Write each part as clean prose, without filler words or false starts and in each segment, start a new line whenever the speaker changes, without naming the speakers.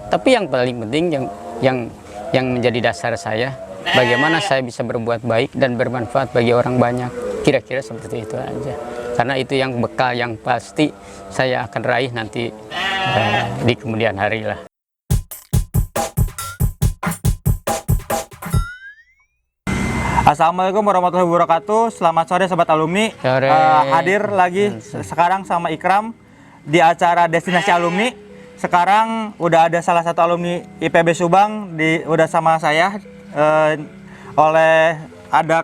Tapi yang paling penting yang menjadi dasar saya, bagaimana saya bisa berbuat baik dan bermanfaat bagi orang banyak. Kira-kira seperti itu aja. Karena itu yang bekal yang pasti saya akan raih nanti di kemudian hari lah.
Assalamualaikum warahmatullahi wabarakatuh. Selamat sore sobat alumni.
Sore.
Hadir lagi sekarang sama Ikram di acara Destinasi Alumni. Sekarang udah ada salah satu alumni IPB Subang udah sama saya oleh ada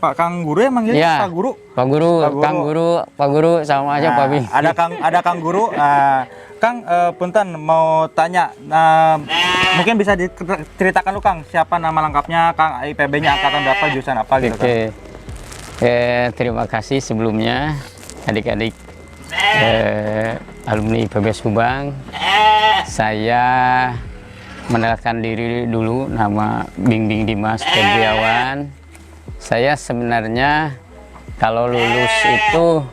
Pak Kang Guru ya manggilnya,
Ya,
Pak Guru.
Pak Guru, Pak Guru sama aja Pak Bing.
Ada Kang Guru. Kang, punten mau tanya, mungkin bisa diceritakan lu Kang, siapa nama lengkapnya, Kang, IPB-nya angkatan berapa, jurusan apa gitu Kang?
Terima kasih sebelumnya adik-adik alumni IPB Subang. Saya mengenalkan diri dulu, nama Bimbing Dimas Febriawan. Saya sebenarnya kalau lulus itu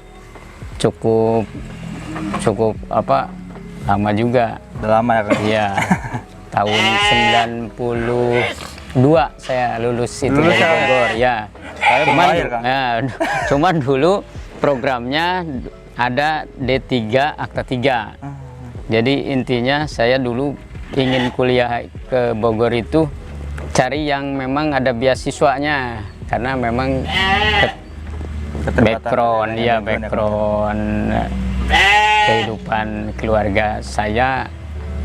cukup lama juga.
Udah lama ya Kang?
Iya. Tahun 92 saya lulus itu dari Bogor ya. Cuman dulu programnya ada D3 Akta 3. Jadi intinya saya dulu ingin kuliah ke Bogor itu cari yang memang ada beasiswanya, karena memang background kehidupan keluarga saya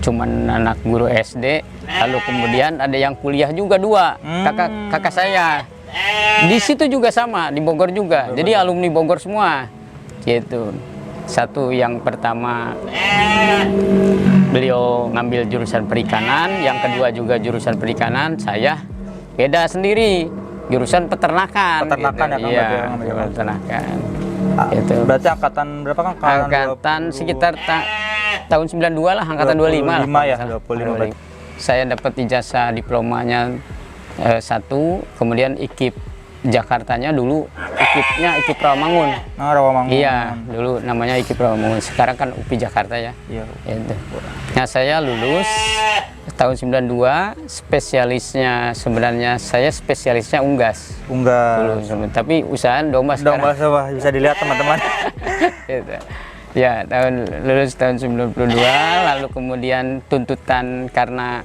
cuman anak guru SD, lalu kemudian ada yang kuliah juga dua, kakak saya di situ juga sama, di Bogor juga. Jadi alumni Bogor semua gitu. Satu yang pertama beliau ngambil jurusan perikanan, yang kedua juga jurusan perikanan, saya beda sendiri, jurusan peternakan.
Peternakan
gitu.
Ya
Iya,
Kang?
peternakan. Gitu.
Berarti angkatan berapa Kang?
Angkatan 20... sekitar tahun 92 lah, angkatan 25 lah.
25 ya, 25.
Saya dapat ijazah diplomanya 1, kemudian IKIP Jakartanya dulu IKIP Rawamangun.
Rawamangun.
Iya, dulu namanya IKIP Rawamangun. Sekarang kan UPI Jakarta ya.
Iya.
Gitu. Nah, saya lulus tahun 92, spesialisnya sebenarnya saya spesialisnya unggas.
Unggas.
Dulu, tapi usahaan domba sekarang.
Domba semua bisa dilihat teman-teman.
Gitu. Ya, lulus tahun 92, lalu kemudian tuntutan karena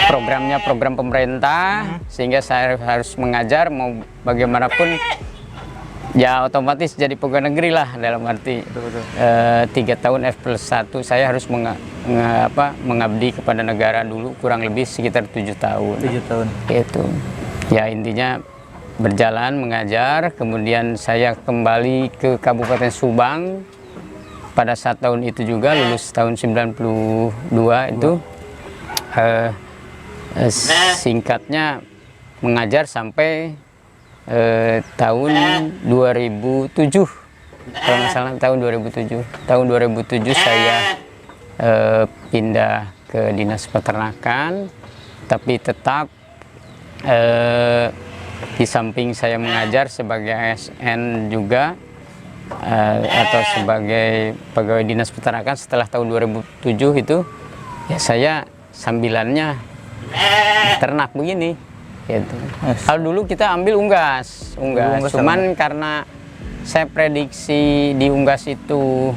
programnya program pemerintah, sehingga saya harus mengajar, mau bagaimanapun ya otomatis jadi pegawai negeri lah, dalam arti 3 tahun F+1 saya harus mengabdi kepada negara dulu kurang lebih sekitar 7 tahun.
7 tahun.
Itu ya intinya berjalan mengajar, kemudian saya kembali ke Kabupaten Subang pada saat tahun itu juga, lulus tahun 92 itu. Singkatnya mengajar sampai tahun 2007, kalau nggak salah tahun 2007. Tahun 2007 saya pindah ke Dinas Peternakan, tapi tetap di samping saya mengajar sebagai ASN juga atau sebagai pegawai Dinas Peternakan, setelah tahun 2007 itu ya saya sambilannya ternak begini gitu. Kalau dulu kita ambil unggas, cuman karena saya prediksi di unggas itu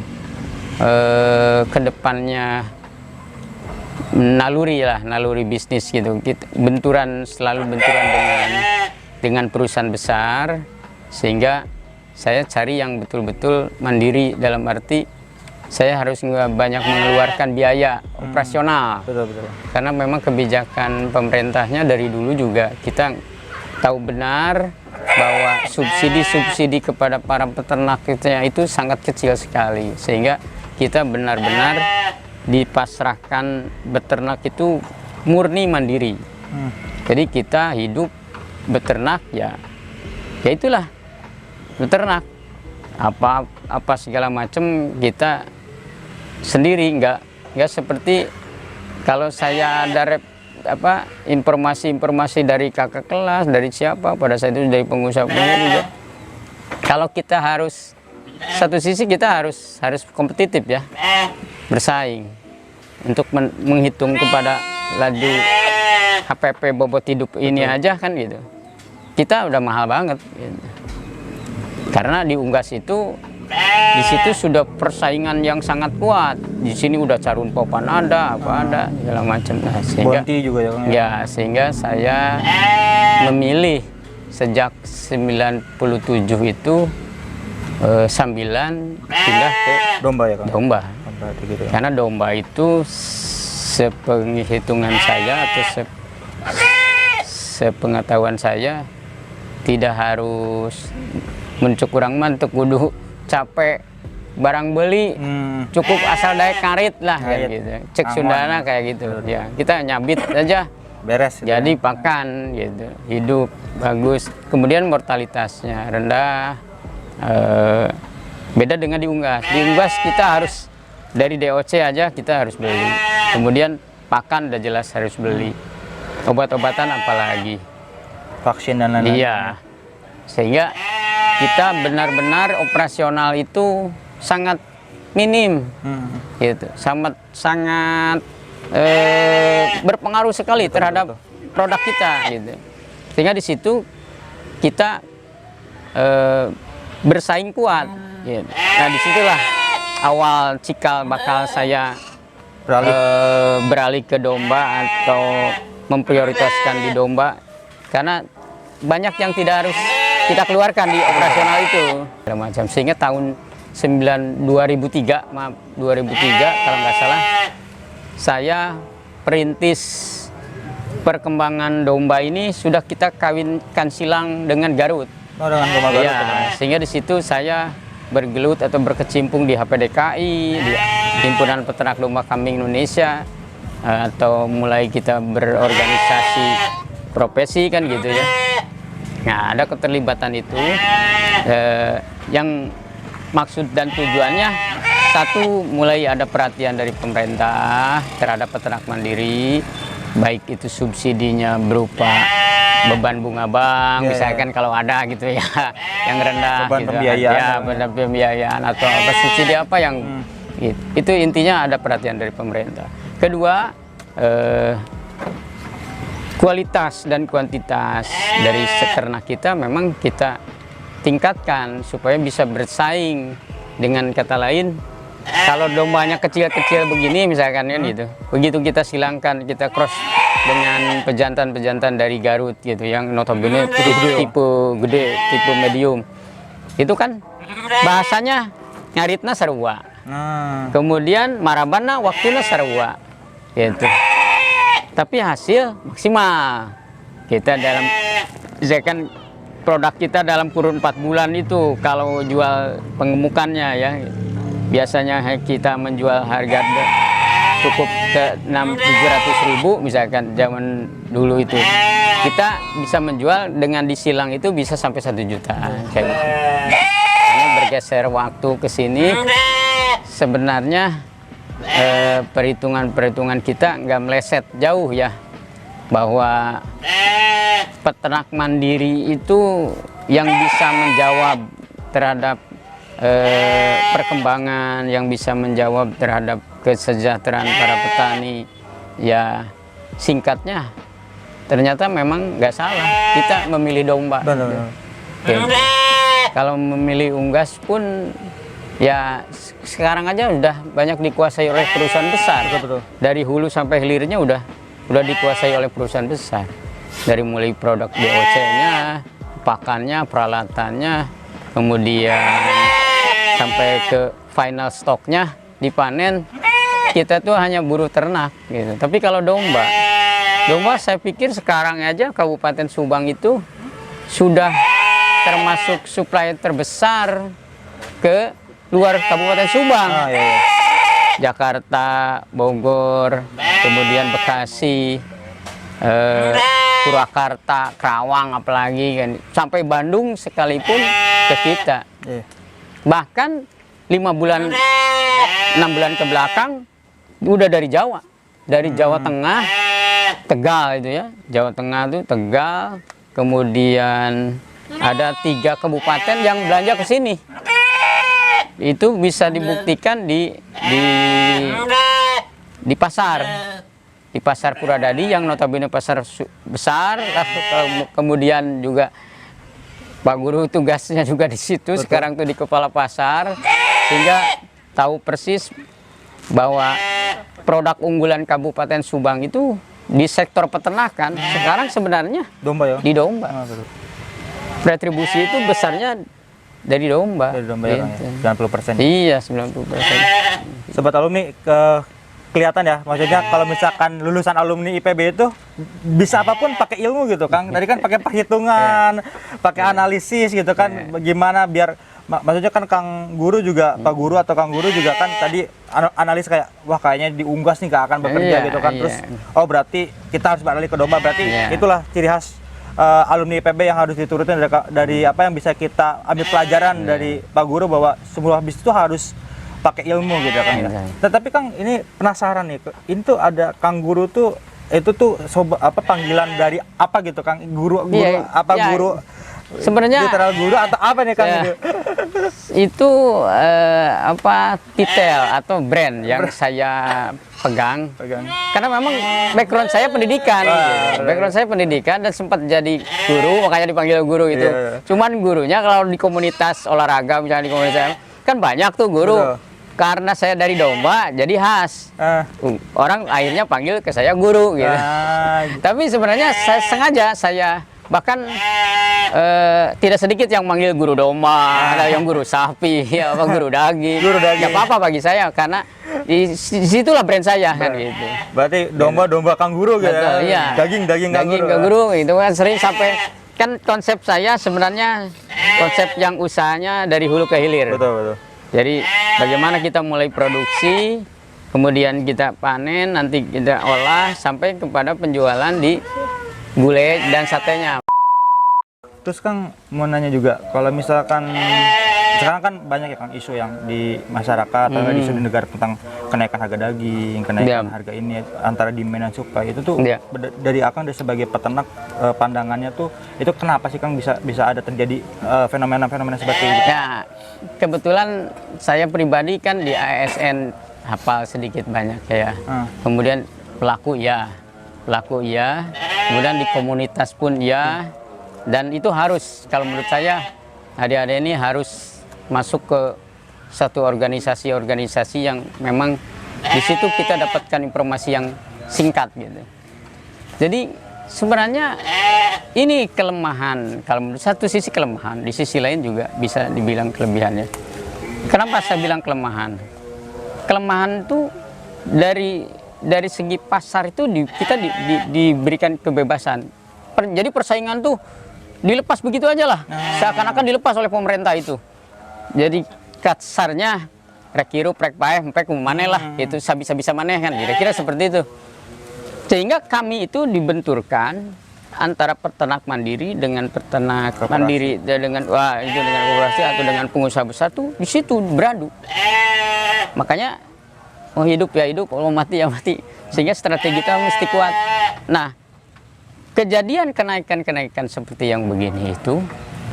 kedepannya naluri bisnis gitu, selalu benturan dengan perusahaan besar, sehingga saya cari yang betul-betul mandiri, dalam arti saya harus banyak mengeluarkan biaya operasional. Betul. Karena memang kebijakan pemerintahnya dari dulu juga kita tahu benar bahwa subsidi kepada para peternak itu sangat kecil sekali, sehingga kita benar-benar dipasrahkan beternak itu murni mandiri. Jadi kita hidup beternak ya itulah beternak, apa segala macam kita sendiri, nggak seperti kalau saya ada informasi dari kakak kelas, dari siapa pada saat itu, dari pengusaha juga. Kalau kita harus, satu sisi kita harus kompetitif ya, bersaing. untuk menghitung kepada laju HPP bobot hidup ini aja kan gitu. Kita udah mahal banget gitu. Karena di Unggas itu di situ sudah persaingan yang sangat kuat. Di sini udah Carun Popan ada, apa ada, segala macam. Nah, sehingga
Bonti juga ya, Kang, ya?
ya, sehingga saya memilih sejak 97 itu sambilan pindah ke
Domba ya, Kang?
domba.
Domba gitu ya.
Karena domba itu sepenghitungan saya atau sepengetahuan saya tidak harus mencukurang mantuk kudu capek barang beli, cukup asal daya karit lah kayak
Karit.
gitu. Cek Sundana kayak gitu ya. Kita nyabit aja
Beres gitu
jadi
ya.
pakan gitu, hidup bagus. Kemudian mortalitasnya rendah. Beda dengan di Unggas. Di Unggas kita harus dari DOC aja kita harus beli. Kemudian pakan udah jelas harus beli. Obat-obatan apalagi.
Vaksin dan lain-lain.
Iya. Sehingga kita benar-benar operasional itu sangat minim. Gitu. Sangat berpengaruh sekali terhadap produk kita gitu. Sehingga di situ kita bersaing kuat gitu. Nah, disitulah awal cikal bakal saya beralih ke domba atau memprioritaskan di domba, karena banyak yang tidak harus kita keluarkan di operasional itu macam. Sehingga tahun 2003 kalau nggak salah saya perintis perkembangan domba ini, sudah kita kawinkan silang dengan Garut.
Oh, dengan domba Garut.
Ya, sehingga di situ saya bergelut atau berkecimpung di HPDKI, di Himpunan Peternak Domba Kambing Indonesia, atau mulai kita berorganisasi profesi kan gitu ya. Nah, ada keterlibatan itu yang maksud dan tujuannya, satu, mulai ada perhatian dari pemerintah terhadap peternak mandiri, baik itu subsidinya berupa beban bunga bank, misalkan kalau ada gitu ya, yang rendah,
beban
gitu,
pembiayaan,
ya, beban pembiayaan atau apa subsidi apa yang gitu. Itu intinya ada perhatian dari pemerintah. Kedua, kualitas dan kuantitas dari ternak kita memang kita tingkatkan supaya bisa bersaing. Dengan kata lain, kalau dombanya kecil-kecil begini misalkan kan gitu, begitu kita silangkan, kita cross dengan pejantan-pejantan dari Garut gitu, yang notabene tipe gede, tipe medium, itu kan bahasanya ngaritna sarua, kemudian marabana waktunya sarua gitu, tapi hasil maksimal. Kita dalam misalkan produk kita dalam kurun 4 bulan itu kalau jual pengemukannya ya, biasanya kita menjual harga cukup ke 600-700 ribu misalkan zaman dulu itu, kita bisa menjual dengan disilang itu bisa sampai 1 juta kayak gitu. Hanya bergeser waktu ke sini sebenarnya perhitungan kita nggak meleset jauh ya, bahwa peternak mandiri itu yang bisa menjawab terhadap perkembangan, yang bisa menjawab terhadap kesejahteraan para petani ya, singkatnya ternyata memang nggak salah kita memilih domba. Kalau memilih unggas pun ya sekarang aja udah banyak dikuasai oleh perusahaan besar. Dari hulu sampai hilirnya udah dikuasai oleh perusahaan besar. Dari mulai produk DOC-nya, pakannya, peralatannya, kemudian sampai ke final stoknya dipanen, kita tuh hanya buruh ternak gitu. Tapi kalau domba saya pikir sekarang aja Kabupaten Subang itu sudah termasuk supplier terbesar ke luar Kabupaten Subang. Jakarta, Bogor, kemudian Bekasi, Purwakarta, Karawang apalagi kan, sampai Bandung sekalipun ke kita. Bahkan 5 bulan 6 bulan ke belakang udah dari Jawa, dari Jawa Tengah, Tegal itu ya, Jawa Tengah itu Tegal, kemudian ada 3 kabupaten yang belanja ke sini. Itu bisa dibuktikan di di pasar. Di pasar Puradadi yang notabene pasar besar, kemudian juga Pak Guru tugasnya juga di situ. Betul. Sekarang tuh di kepala pasar, sehingga tahu persis bahwa produk unggulan Kabupaten Subang itu di sektor peternakan sekarang sebenarnya
domba ya?
Di domba. Retribusi itu besarnya dari domba.
Dari domba ya,
gitu.
90%.
Iya, 90%.
Sobat alumni, kelihatan ya, maksudnya kalau misalkan lulusan alumni IPB itu bisa apapun pakai ilmu gitu, Kang. Tadi kan pakai perhitungan, pakai analisis gitu kan, bagaimana biar maksudnya kan Kang Guru juga, Pak Guru atau Kang Guru juga kan tadi analis kayak wah kayaknya di Unggas nih gak akan bekerja gitu kan. Terus oh berarti kita harus beralih ke domba, berarti itulah ciri khas alumni IPB yang harus diturutin dari apa yang bisa kita ambil pelajaran dari Pak Guru, bahwa sebuah bisnis itu harus pakai ilmu gitu kan. Tetapi Kang ini penasaran nih, ini tuh ada Kang Guru tuh itu tuh panggilan dari apa gitu Kang? Guru apa guru?
Sebenarnya
literal guru atau apa nih Kang?
Itu titel atau brand yang saya pegang. Karena memang background saya pendidikan. Background saya pendidikan dan sempat jadi guru, makanya dipanggil guru itu. Cuman gurunya kalau di komunitas olahraga, misalnya di komunitas saya, kan banyak tuh guru. Karena saya dari domba jadi khas. Orang akhirnya panggil ke saya guru gitu. Tapi sebenarnya saya sengaja, saya bahkan tidak sedikit yang manggil guru domba, ada yang guru sapi, guru daging. Gak apa-apa bagi saya, karena di situlah brand saya kan gitu.
Berarti domba Kang Guru gitu.
Iya.
Daging Kang
Guru itu kan sering sampai, kan konsep saya sebenarnya konsep yang usahanya dari hulu ke hilir.
Betul.
Jadi bagaimana kita mulai produksi, kemudian kita panen, nanti kita olah sampai kepada penjualan di gulai dan satenya.
Terus Kang mau nanya juga, kalau misalkan sekarang kan banyak ya Kang isu yang di masyarakat atau isu di negara tentang kenaikan harga daging, kenaikan harga ini antara demand dan supply, itu tuh dari Akang sebagai peternak, pandangannya tuh itu kenapa sih Kang bisa ada terjadi fenomena-fenomena seperti itu?
Ya, kebetulan saya pribadi kan di ASN hafal sedikit banyak ya. Kemudian pelaku ya, kemudian di komunitas pun ya. Dan itu harus, kalau menurut saya adik-adik ini harus masuk ke satu organisasi yang memang di situ kita dapatkan informasi yang singkat gitu. Jadi sebenarnya ini kelemahan, kalau menurut satu sisi kelemahan, di sisi lain juga bisa dibilang kelebihannya. Kenapa saya bilang kelemahan? Kelemahan itu dari segi pasar itu kita diberikan kebebasan. Jadi persaingan tuh dilepas begitu aja lah, seakan-akan dilepas oleh pemerintah itu. Jadi kasarnya rek hirup rek paeh empek maneh lah, itu bisa maneh kan, kira-kira seperti itu. Sehingga kami itu dibenturkan antara peternak mandiri dengan peternak mandiri, dengan dengan koperasi atau dengan pengusaha besar tuh di situ beradu. Makanya mau hidup ya hidup, mau mati ya mati, sehingga strategi kita mesti kuat. Nah, kejadian kenaikan seperti yang begini itu,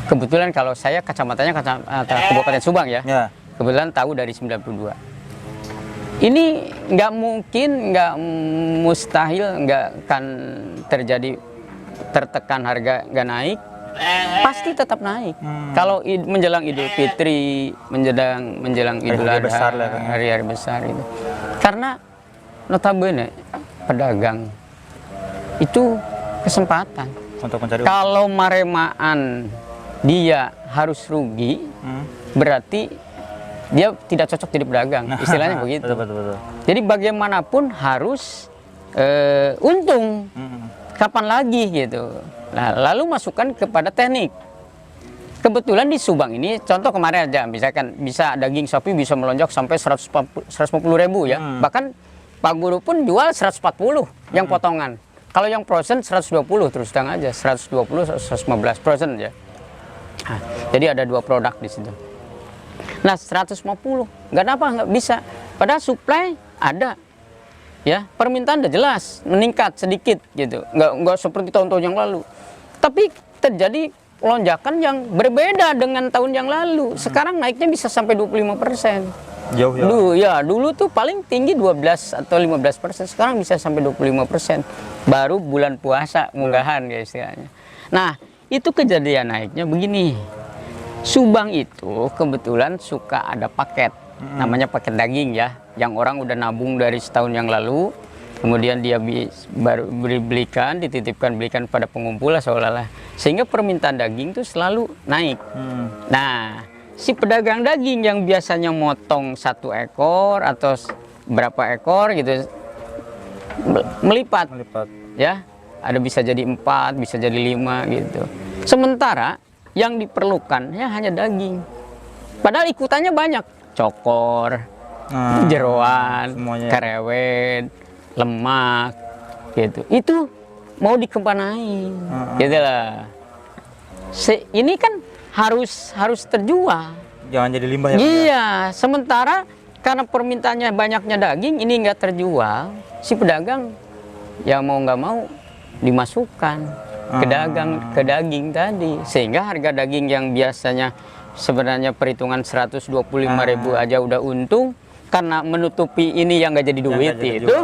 kebetulan kalau saya kacamatanya kacamata Kabupaten Subang ya, kebetulan tahu dari 92. Ini nggak mungkin, nggak mustahil, nggak akan terjadi tertekan harga nggak naik, pasti tetap naik. Kalau menjelang Idul Fitri, menjelang Idul Adha, hari-hari besar itu, karena notabene pedagang itu kesempatan
untuk mencari.
Kalau maremaan dia harus rugi, berarti dia tidak cocok jadi pedagang, istilahnya begitu.
Betul.
Jadi bagaimanapun harus untung. Kapan lagi gitu. Nah, lalu masukkan kepada teknik. Kebetulan di Subang ini, contoh kemarin aja, misalkan bisa daging sapi bisa melonjak sampai 150.000 ya. Bahkan Pak Guru pun jual 140 yang potongan. Kalau yang frozen 120 terus terang aja, 120 115 frozen ya. Nah, jadi ada dua produk di situ. Nah 150 nggak apa nggak bisa. Padahal supply ada, ya permintaan udah jelas meningkat sedikit gitu. Nggak seperti tahun-tahun yang lalu. Tapi terjadi lonjakan yang berbeda dengan tahun yang lalu. Sekarang naiknya bisa sampai 25%.
Jauh ya.
Dulu tuh paling tinggi 12 atau 15%, sekarang bisa sampai 25%. Baru bulan puasa munggahan ya istilahnya. Nah, itu kejadian naiknya begini. Subang itu kebetulan suka ada paket, namanya paket daging ya, yang orang udah nabung dari setahun yang lalu, kemudian dia baru belikan, belikan pada pengumpul lah seolah-olah, sehingga permintaan daging itu selalu naik. Nah, si pedagang daging yang biasanya motong 1 ekor atau berapa ekor gitu, melipat. Ya, ada bisa jadi 4, bisa jadi 5 gitu. Sementara yang diperlukan ya hanya daging. Padahal ikutannya banyak, cokor, jeroan,
semuanya.
Kerewet, lemak, gitu. Itu mau dikemanain, gitu lah. Ini kan harus terjual.
Jangan jadi limbah ya.
Iya, sementara karena permintaannya banyaknya daging, ini nggak terjual, si pedagang ya mau nggak mau dimasukkan ke daging tadi, sehingga harga daging yang biasanya sebenarnya perhitungan 125.000 aja udah untung, karena menutupi ini yang nggak jadi duit itu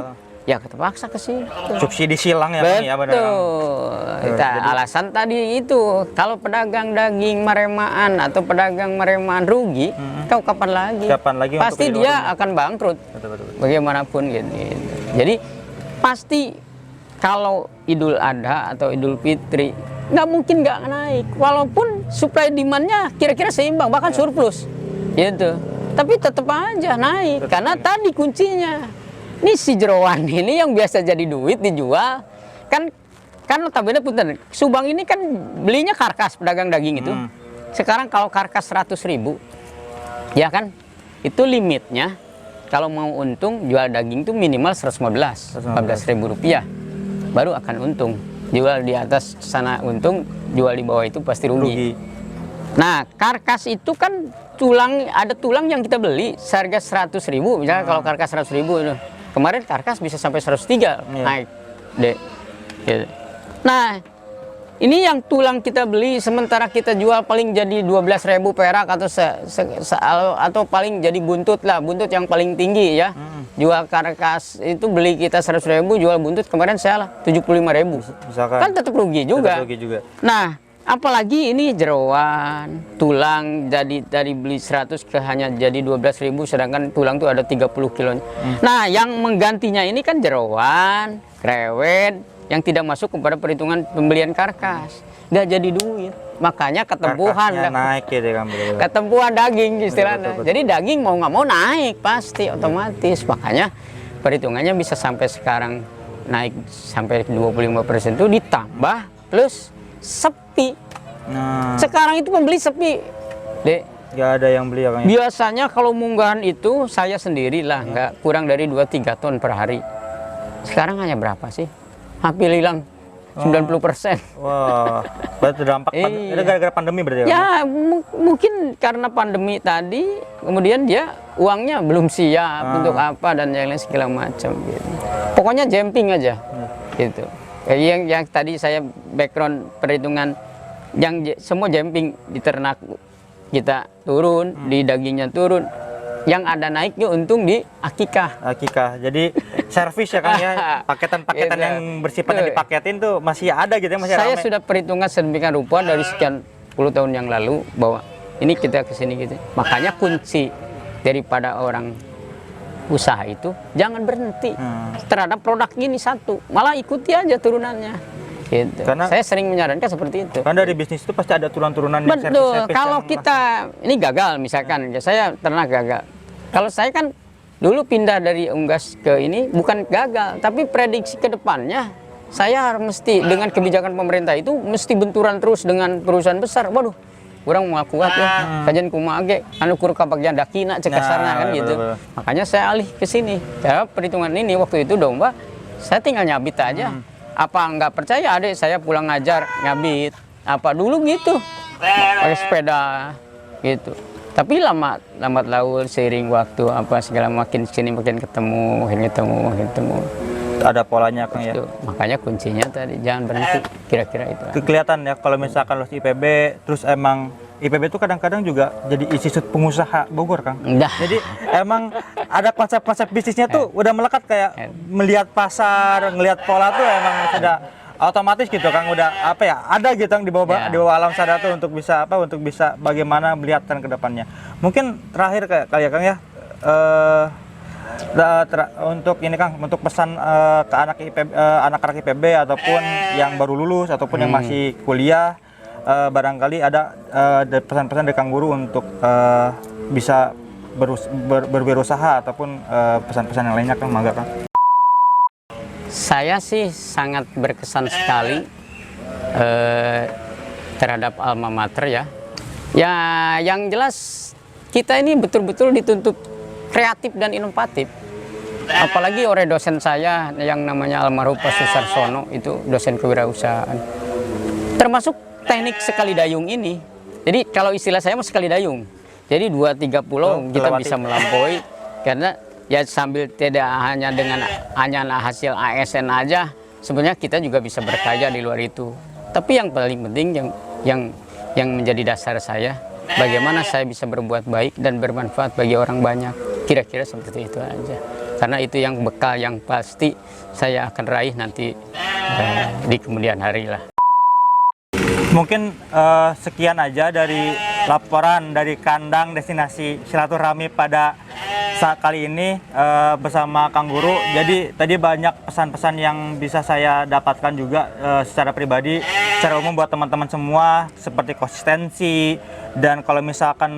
ya terpaksa ke situ.
Subsidi silang ya Bang, ya benar.
Betul. Alasan tadi itu, kalau pedagang daging maremaan atau pedagang maremaan rugi, kau kapan lagi pasti dia akan bangkrut. Betul. Bagaimanapun gitu. Jadi pasti kalau Idul Adha atau Idul Fitri nggak mungkin nggak naik, walaupun supply demand-nya kira-kira seimbang, bahkan surplus gitu, tapi tetap aja naik karena tadi kuncinya. Ini si jeroan ini yang biasa jadi duit dijual kan notabene punten, Subang ini kan belinya karkas pedagang daging itu. Sekarang kalau karkas 100.000 ya kan, itu limitnya kalau mau untung jual daging itu minimal 14.000 rupiah baru akan untung. Jual di atas sana untung, jual di bawah itu pasti rugi. Nah, karkas itu kan ada tulang yang kita beli seharga 100.000, misalnya kalau karkas 100.000 itu. Kemarin karkas bisa sampai 103 naik deh. Gitu. Nah, ini yang tulang kita beli, sementara kita jual paling jadi 12.000 perak atau paling jadi buntut yang paling tinggi ya. Jual karkas itu beli kita 100.000, jual buntut kemarin saya 75.000. Kan tetap rugi juga. Nah, apalagi ini jeroan, tulang dari beli 100 ke hanya jadi 12.000, sedangkan tulang tuh ada 30 kilo. Nah, yang menggantinya ini kan jeroan, krewet, yang tidak masuk kepada perhitungan pembelian karkas, nggak jadi duit. Makanya ketempuhan
naik gitu kan,
ketempuhan daging istilahnya. Betul. Jadi daging mau nggak mau naik pasti otomatis. Makanya perhitungannya bisa sampai sekarang naik sampai 25% itu ditambah plus sepi. Nah, sekarang itu pembeli sepi, Dek.
Nggak ada yang beli ya, Kang?
Biasanya kalau munggahan itu saya sendiri lah, nggak kurang dari 2-3 ton per hari. Sekarang hanya berapa sih? Hampir hilang 90%.
Wah, berarti dampak itu gara-gara pandemi berarti
ya? Mungkin karena pandemi tadi, kemudian dia uangnya belum siap untuk apa dan yang lain segala macam gitu. Pokoknya jumping aja gitu. Yang tadi saya background perhitungan, yang semua jumping di ternak kita turun, di dagingnya turun. Yang ada naiknya untung di akikah.
Jadi servis ya Kang ya, paketan-paketan yang bersifatnya dipaketin tuh masih ada gitu ya, masih
saya
rame.
sudah perhitungan sedemikian rupa dari sekian puluh tahun yang lalu bahwa ini kita kesini gitu. Makanya kunci daripada orang usaha itu jangan berhenti terhadap produk ini satu, malah ikuti aja turunannya. Gitu. Karena saya sering menyarankan seperti itu.
Karena dari bisnis itu pasti ada turunan-turunan yang
betul. Kalau kita ini gagal misalkan, saya ternak gagal. Kalau saya kan dulu pindah dari unggas ke ini bukan gagal, tapi prediksi ke depannya saya mesti dengan kebijakan pemerintah itu mesti benturan terus dengan perusahaan besar. Waduh, kurang mau kuat ya. Kajian kumage, anu kur kapagyan dakina cek kasarna kan gitu. Makanya saya alih ke sini. Ya, perhitungan ini waktu itu domba saya tinggal nyabit aja. Apa nggak percaya adik saya pulang ngajar nyabit apa dulu gitu pakai sepeda gitu, tapi lambat laun seiring waktu apa segala makin sini makin ketemu
ada polanya Kang ya.
Makanya kuncinya tadi jangan berhenti, kira-kira itu
kelihatan ya kalau misalkan lulus IPB terus emang IPB itu kadang-kadang juga jadi institut pengusaha Bogor, Kang.
Dah.
Jadi emang ada konsep-konsep bisnisnya tuh udah melekat kayak melihat pasar, ngelihat pola tuh emang sudah otomatis gitu, Kang. Udah apa ya? Ada gitu Kang di bawah alam sadar tuh untuk bisa untuk bisa bagaimana melihat ke depannya. Mungkin terakhir kayak Kang ya. Untuk ini Kang, untuk pesan ke anak-anak IPB ataupun yang baru lulus ataupun yang masih kuliah, barangkali ada pesan-pesan dari Kang Guru untuk bisa berwirausaha ataupun pesan-pesan yang lainnya, Kang, mangga Kang.
Saya sih sangat berkesan sekali terhadap alma mater ya. Ya, yang jelas kita ini betul-betul dituntut kreatif dan inovatif. Apalagi oleh dosen saya yang namanya almarhum Pak Susarsono, itu dosen kewirausahaan. Termasuk teknik sekali dayung ini. Jadi kalau istilah saya mau sekali dayung. Jadi 2-3 pulau kita bisa melampaui, karena ya sambil tidak hanya dengan hanya hasil ASN aja, sebenarnya kita juga bisa berkarya di luar itu. Tapi yang paling penting yang menjadi dasar saya, bagaimana saya bisa berbuat baik dan bermanfaat bagi orang banyak. Kira-kira seperti itu aja. Karena itu yang bekal yang pasti saya akan raih nanti di kemudian hari lah.
Mungkin sekian aja dari laporan dari kandang destinasi silaturahmi pada saat kali ini bersama Kang Guru. Jadi tadi banyak pesan-pesan yang bisa saya dapatkan juga secara pribadi, secara umum buat teman-teman semua, seperti konsistensi, dan kalau misalkan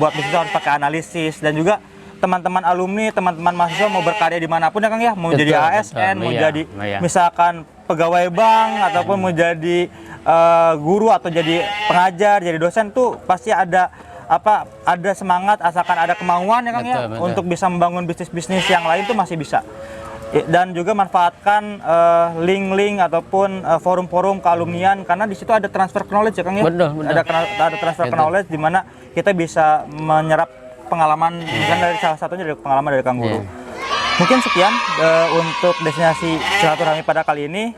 buat bisnis harus pakai analisis, dan juga teman-teman alumni, teman-teman mahasiswa mau berkarya dimanapun ya Kang ya, mau jadi ASN, mau jadi misalkan pegawai bank, ataupun mau jadi guru atau jadi pengajar, jadi dosen, tuh pasti ada semangat asalkan ada kemauan ya Kang ya, untuk bisa membangun bisnis-bisnis yang lain tuh masih bisa. Dan juga manfaatkan link-link ataupun forum-forum kealumnian, karena di situ ada transfer knowledge ya Kang ya. Ada transfer knowledge di mana kita bisa menyerap pengalaman, kan dari salah satunya dari pengalaman dari Kang Guru. Mungkin sekian untuk destinasi silaturahmi pada kali ini.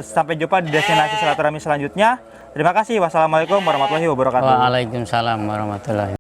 Sampai jumpa di destinasi silaturahmi selanjutnya. Terima kasih. Wassalamualaikum warahmatullahi wabarakatuh.
Waalaikumsalam warahmatullahi wabarakatuh.